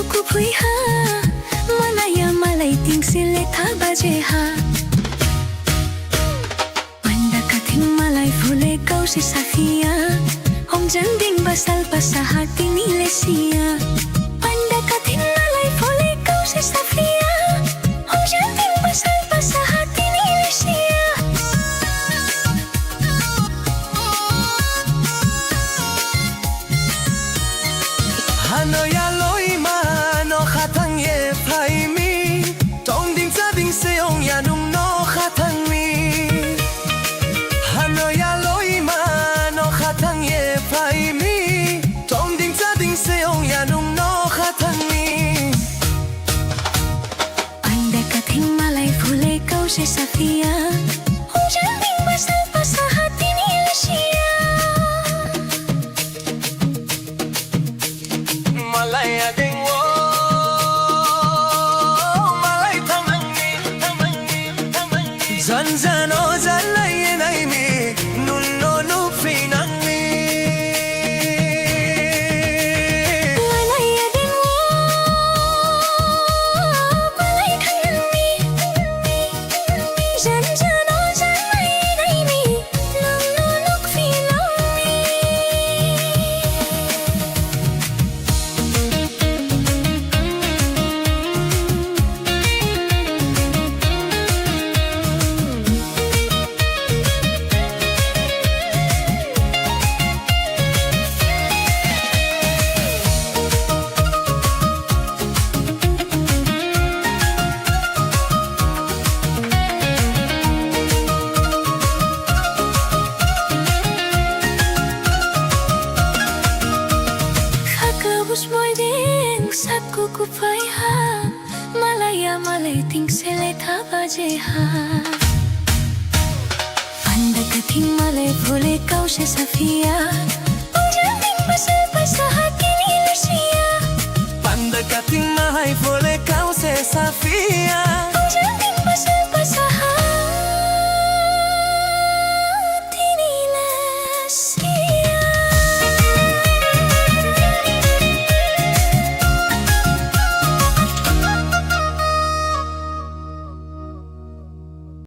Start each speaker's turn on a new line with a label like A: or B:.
A: kuku pui ha Malaya malay ting sile tha baje ha Panda kathing malay phule kau se safia Hong jan ding basal pasaha tinile sia Panda kathing malay phule kau se safia Hong jan ding basal pasaha tinile sia
B: Hanoya loi ma no khatang ye phai mi Tong ding cha ding se ong ya nung no khatang mi Hanoya loi ma no khatang ye phai mi Tong ding cha ding se ong ya nung no khatang mi
A: Panda kathing malay phule kau se safia Hong jan ding basal pasaha tinile sia
B: Malaya ding wo Malay thamang mi Zan zan o zan lay nai mi Nun no nu phi nang mi
A: Malaya ding wo Malay thamang mi Zan zan o zan lay nai mi Nun no nu phi nang mi Bus boy ding sat kuku pai ha Malaya malay ting sele tha baje ha Panda kathing malay phule kau se safia Hong jan ding basal pasaha tinile sia
B: Panda kating mahai phole kau se safia